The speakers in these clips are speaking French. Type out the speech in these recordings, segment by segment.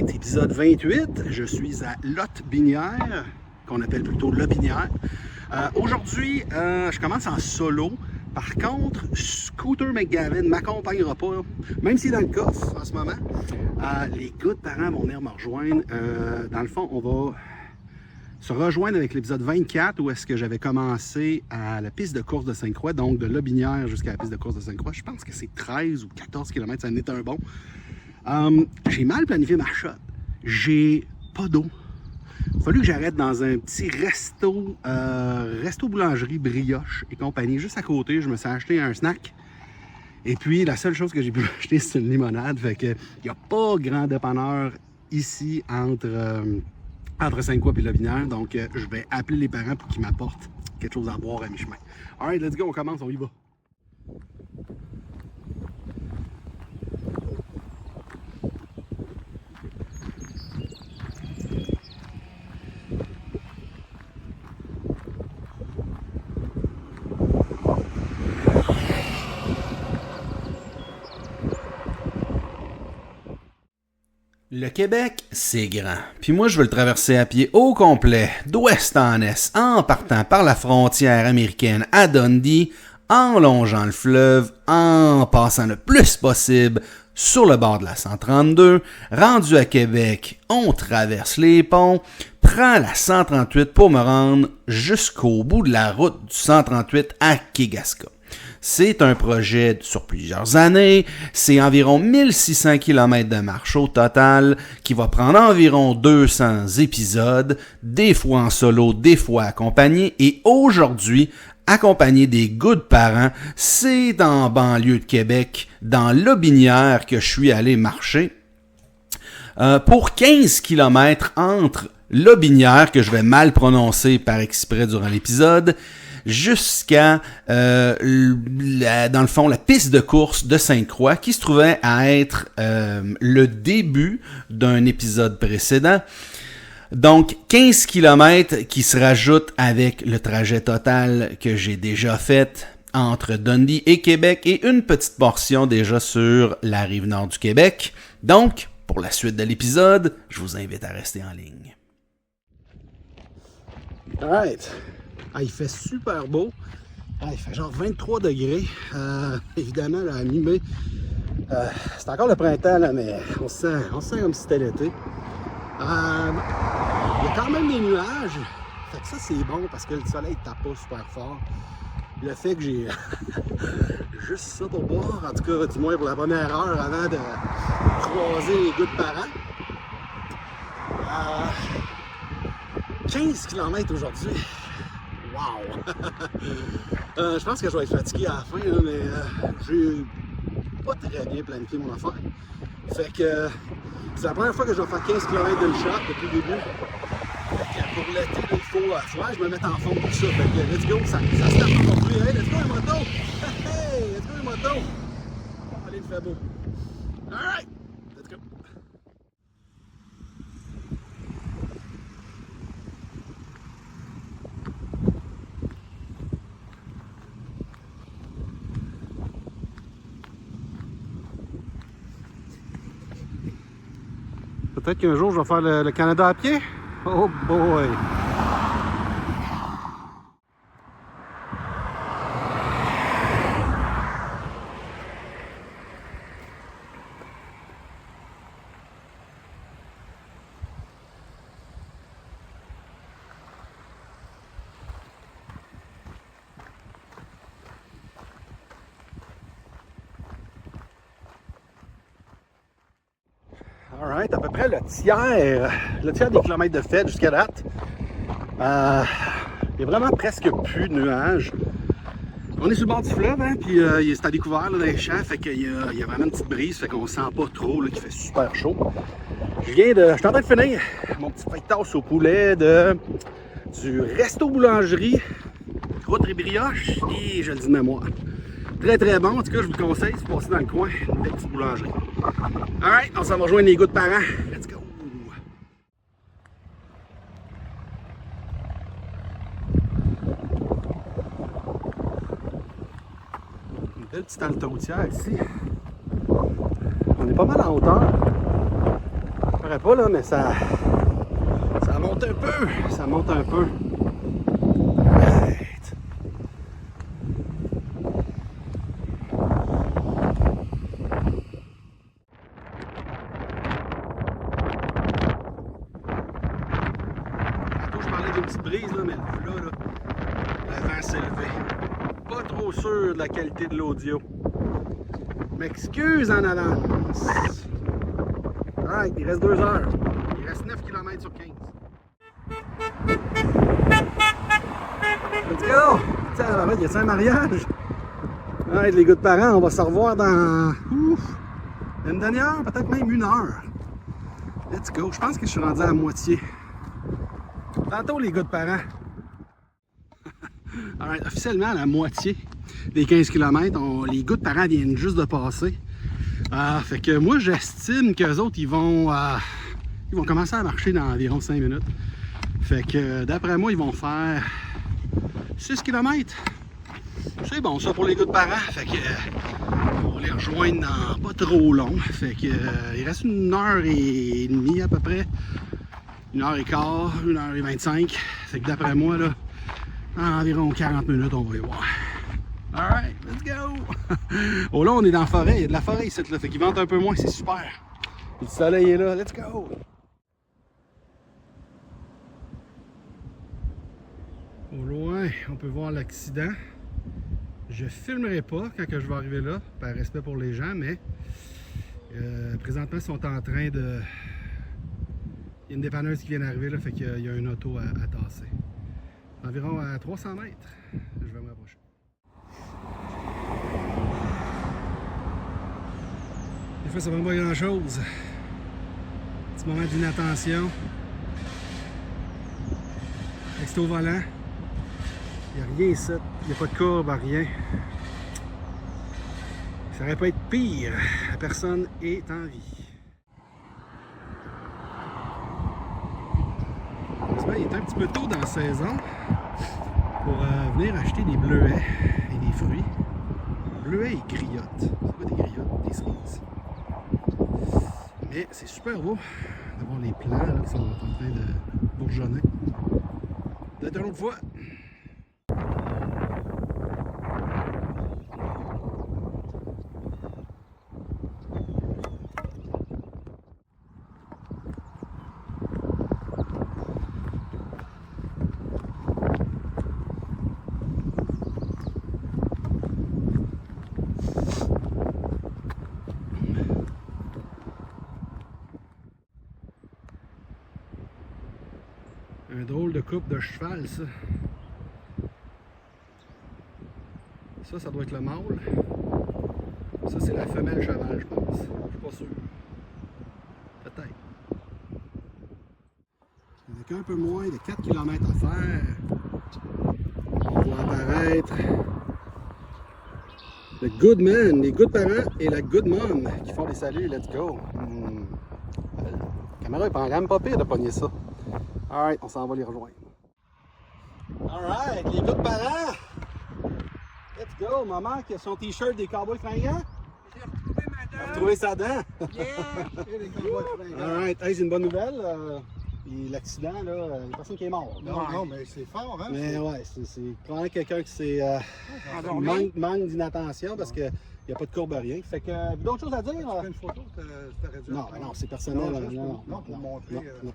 Alright, épisode 28. Je suis à Lotbinière, qu'on appelle plutôt Lotbinière. Aujourd'hui, je commence en solo. Par contre, Scooter McGavin ne m'accompagnera pas, même s'il est dans le coffre en ce moment. Les gars de parents vont venir me rejoindre. Dans le fond, on va se rejoindre avec l'épisode 24 où est-ce que j'avais commencé à la piste de course de Sainte-Croix, donc de Lotbinière jusqu'à la piste de course de Sainte-Croix. Je pense que c'est 13 ou 14 km, ça en est un bon. J'ai mal planifié ma shot. J'ai pas d'eau. Il a fallu que j'arrête dans un petit resto boulangerie brioche et compagnie. Juste à côté, je me suis acheté un snack. Et puis, la seule chose que j'ai pu acheter, c'est une limonade. Fait que il n'y a pas grand dépanneur ici entre Sainte-Croix et Lotbinière. Donc, je vais appeler les parents pour qu'ils m'apportent quelque chose à boire à mi-chemin. Alright, let's go, on commence, on y va. Le Québec, c'est grand. Puis moi, je veux le traverser à pied au complet, d'ouest en est, en partant par la frontière américaine à Dundee, en longeant le fleuve, en passant le plus possible sur le bord de la 132. Rendu à Québec, on traverse les ponts, prend la 138 pour me rendre jusqu'au bout de la route du 138 à Kegaska. C'est un projet sur plusieurs années, c'est environ 1600 km de marche au total, qui va prendre environ 200 épisodes, des fois en solo, des fois accompagné, et aujourd'hui, accompagné des gars de parents, c'est en banlieue de Québec, dans Lotbinière, que je suis allé marcher, pour 15 km entre Lotbinière, que je vais mal prononcer par exprès durant l'épisode, jusqu'à, dans le fond, la piste de course de Sainte-Croix, qui se trouvait à être le début d'un épisode précédent. Donc, 15 km qui se rajoutent avec le trajet total que j'ai déjà fait entre Dundee et Québec et une petite portion déjà sur la rive nord du Québec. Donc, pour la suite de l'épisode, je vous invite à rester en ligne. Alright. Il fait super beau. Il fait genre 23 degrés. Évidemment, là, à mi-mai, c'est encore le printemps, là, mais on se sent comme si c'était l'été. Il y a quand même des nuages. Fait que ça, c'est bon parce que le soleil ne tape pas super fort. Le fait que j'ai juste ça pour boire, en tout cas, du moins pour la première heure avant de croiser les gars de parents. 15 km aujourd'hui. Wow! Je pense que je vais être fatigué à la fin, là, mais j'ai pas très bien planifié mon affaire. Fait que c'est la première fois que je vais faire 15 km d'une shot depuis le début. Fait que pour l'été, il faut que je me mette en forme pour ça. Fait que let's go, ça se tape aujourd'hui. Hey, let's go les motos! Hey, let's go les motos! Allez, il fait beau. Alright! Let's go! Peut-être qu'un jour, je vais faire le Canada à pied. Oh boy! Alright, à peu près le tiers des kilomètres de fait jusqu'à date. Il y a vraiment presque plus de nuages. On est sur le bord du fleuve, hein, puis c'est à découvert là, dans les champs, fait qu'il y a vraiment une petite brise, fait qu'on sent pas trop, là, qu'il fait super chaud. Je suis en train de finir mon petit feuilletage au poulet du resto boulangerie, croûte et brioche, et je le dis de mémoire. Très très bon, en tout cas je vous le conseille, c'est passé dans le coin, une belle petite boulangerie. Alright, on s'en va rejoindre les gars de parents. Let's go! Une belle petite halte routière ici. On est pas mal en hauteur par paraît pas là, mais ça monte un peu. Ça monte un peu. Right. Tantôt, je parlais d'une petite brise, là, mais là, le vent s'est levé. Pas trop sûr de la qualité de l'audio. M'excuse en avance. Alright, il reste 2 heures. Il reste 9 km sur 15. Let's go! Tiens, alors, y a-t-il un mariage? Alright, les gars de parents, on va se revoir dans une demi-heure, peut-être même 1 heure. Let's go. Je pense que je suis rendu à la moitié. Tantôt, les gars de parents. Alright, officiellement, à la moitié des 15 km, les gars de parents viennent juste de passer. Fait que moi, j'estime qu'eux autres, ils vont commencer à marcher dans environ 5 minutes. Fait que d'après moi, ils vont faire 6 km. C'est bon ça pour les gars de parents. Fait que on va les rejoindre dans pas trop long. Fait que il reste 1h30 à peu près. 1h15, 1h25. Fait que d'après moi, là, en environ 40 minutes, on va y voir. Alright, let's go! Oh là, on est dans la forêt. Il y a de la forêt ici, là. Fait qu'il vente un peu moins, c'est super. Le soleil est là, let's go! Au loin, on peut voir l'accident. Je filmerai pas quand je vais arriver là, par respect pour les gens, mais présentement, ils sont en train de... Il y a une dépanneuse qui vient d'arriver, là, fait qu'il y a une auto à tasser. Environ à 300 mètres. Je vais me rapprocher. Des fois, ça ne prend pas grand-chose. Petit moment d'inattention. Texte au volant. Il n'y a rien ici. Il n'y a pas de courbe, rien. Ça aurait pas été pire. La personne est en vie. Il est un petit peu tôt dans la saison pour venir acheter des bleuets et des fruits. Bleuets et griottes. C'est quoi des griottes? Des cerises. Mais c'est super beau d'avoir les plants là, qui sont en train de bourgeonner. Peut-être une autre fois. Un drôle de coupe de cheval, ça. Ça doit être le mâle. Ça, c'est la femelle cheval, je pense. Je suis pas sûr. Peut-être. Avec un peu moins de 4 km à faire, on voit apparaître le good man, les good parents et la good mom qui font des saluts. Let's go! La caméra est quand même pas pire de pogner ça. Alright, on s'en va les rejoindre. Alright, les gars de parents! Let's go! Maman qui a son t-shirt des cowboys fringants. J'ai retrouvé ma dent. Retrouvé sa dent. Yeah! Les cowboys fringants. Alright, hey, c'est une bonne nouvelle. Puis l'accident, là, il y a personne qui est mort. Non, mais c'est fort, hein? Mais ouais, c'est probablement quelqu'un qui s'est Endormi. manque d'inattention parce qu'il n'y a pas de courbe, rien. Fait que, d'autres choses à dire? Tu fais une photo, t'aurais dû Non, en non, c'est personnel. juste pour montrer. Non.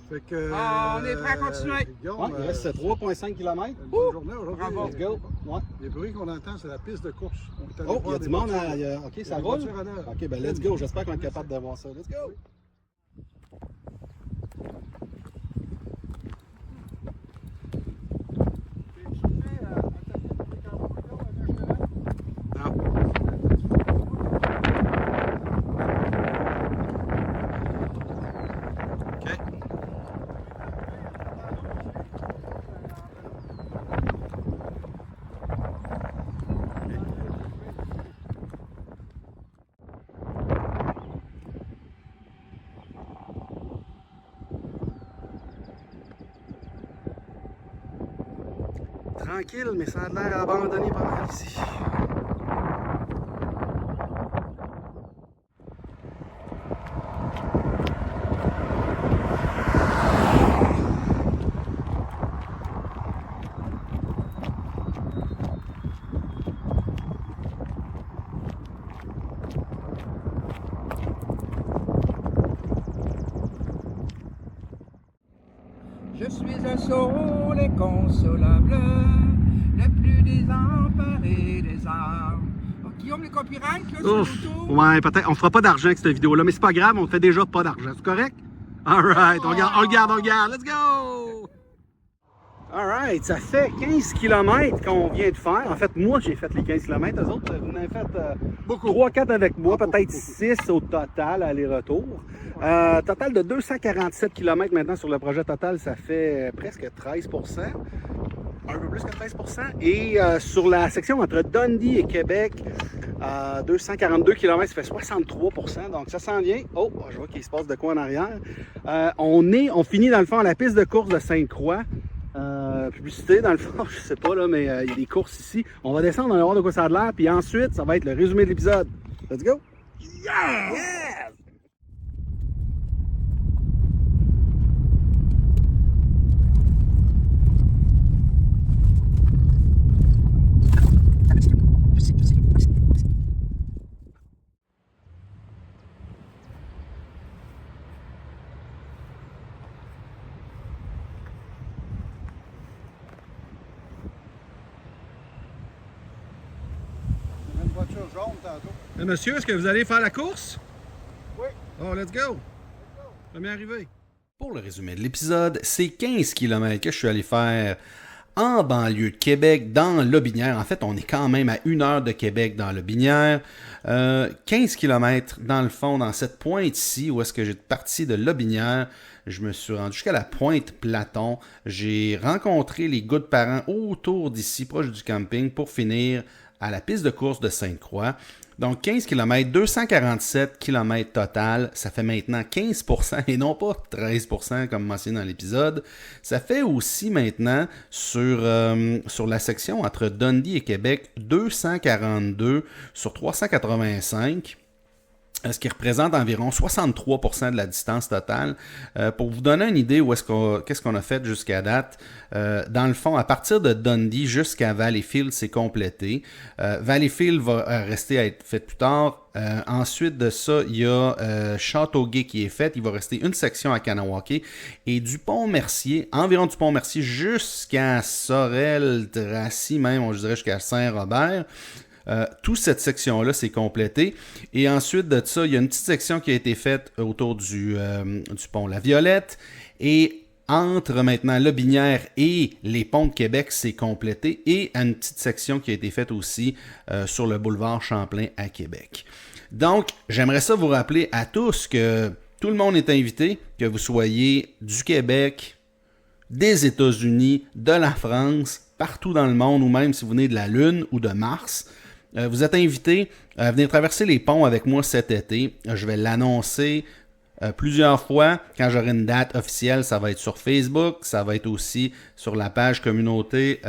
Fait que, on est prêt à continuer. Guillaume, Ouais, il reste 3,5 km. une bonne journée aujourd'hui. Bravo. Let's go. Ouais. Les bruits qu'on entend, c'est la piste de course. On est allé Oh, il y voir a des du monde voitures. à... Ok, Il y a ça des roule? voitures à l'heure. Ok, ben let's go. J'espère qu'on est capable de voir ça. Let's go! Tranquille, mais ça a l'air abandonné pas mal ici. Je suis un saut inconsolable, le plus désemparé des arts. Oh, Guillaume, les copyrights, là, sur Ouf, YouTube? ouais, peut-être. On fera pas d'argent avec cette vidéo-là, mais c'est pas grave, on fait déjà pas d'argent. C'est correct? Alright, on regarde. Let's go! Alright, ça fait 15 km qu'on vient de faire. En fait, moi, j'ai fait les 15 km. Eux autres, vous en avez fait beaucoup. 3-4 avec moi, peut-être 6 au total, aller-retour. Total de 247 km maintenant sur le projet total, ça fait presque 13 un peu plus que 13 Et sur la section entre Dundee et Québec, 242 km, ça fait 63 donc ça s'en vient. Oh, je vois qu'il se passe de quoi en arrière. On finit dans le fond à la piste de course de Sainte-Croix. Publicité dans le fond, je sais pas là, mais il y a des courses ici. On va descendre, on va voir de quoi ça a l'air, puis ensuite, ça va être le résumé de l'épisode. Let's go! Yeah! Yeah! Une voiture jaune tantôt. Monsieur, est-ce que vous allez faire la course? Oui. Oh, let's go! Premier arrivé. Pour le résumé de l'épisode, c'est 15 km que je suis allé faire en banlieue de Québec, dans Lotbinière. En fait, on est quand même à 1 heure de Québec dans Lotbinière. 15 km dans le fond, dans cette pointe ici, où est-ce que j'ai parti de Lotbinière. Je me suis rendu jusqu'à la pointe Platon. J'ai rencontré les gars de parents autour d'ici, proche du camping, pour finir à la piste de course de Sainte-Croix. Donc 15 km, 247 km total, ça fait maintenant 15% et non pas 13% comme mentionné dans l'épisode. Ça fait aussi maintenant sur la section entre Dundee et Québec 242 sur 385. Ce qui représente environ 63% de la distance totale. Pour vous donner une idée qu'est-ce qu'on a fait jusqu'à date, dans le fond, à partir de Dundee jusqu'à Valleyfield, c'est complété. Valleyfield va rester à être fait plus tard. Ensuite de ça, il y a Châteauguay qui est fait. Il va rester une section à Kanawake. Et du Pont-Mercier, environ du Pont-Mercier jusqu'à Sorel-Tracy, même, on dirait jusqu'à Saint-Robert. Toute cette section-là, c'est complété. Et ensuite de ça, il y a une petite section qui a été faite autour du pont La Violette. Et entre maintenant Lotbinière et les ponts de Québec, c'est complété. Et une petite section qui a été faite aussi sur le boulevard Champlain à Québec. Donc, j'aimerais ça vous rappeler à tous que tout le monde est invité, que vous soyez du Québec, des États-Unis, de la France, partout dans le monde, ou même si vous venez de la Lune ou de Mars. Vous êtes invités à venir traverser les ponts avec moi cet été. Je vais l'annoncer plusieurs fois. Quand j'aurai une date officielle, ça va être sur Facebook. Ça va être aussi sur la page communauté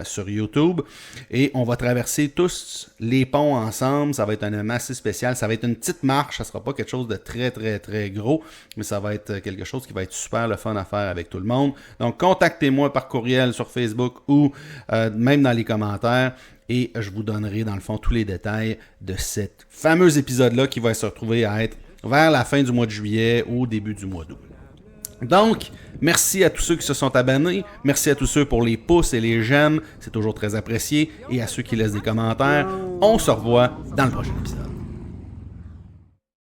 sur YouTube. Et on va traverser tous les ponts ensemble. Ça va être un événement assez spécial. Ça va être une petite marche. Ça ne sera pas quelque chose de très, très, très gros. Mais ça va être quelque chose qui va être super le fun à faire avec tout le monde. Donc, contactez-moi par courriel sur Facebook ou même dans les commentaires. Et je vous donnerai dans le fond tous les détails de cet fameux épisode-là qui va se retrouver à être vers la fin du mois de juillet ou au début du mois d'août. Donc, merci à tous ceux qui se sont abonnés. Merci à tous ceux pour les pouces et les j'aime. C'est toujours très apprécié. Et à ceux qui laissent des commentaires, on se revoit dans le prochain épisode.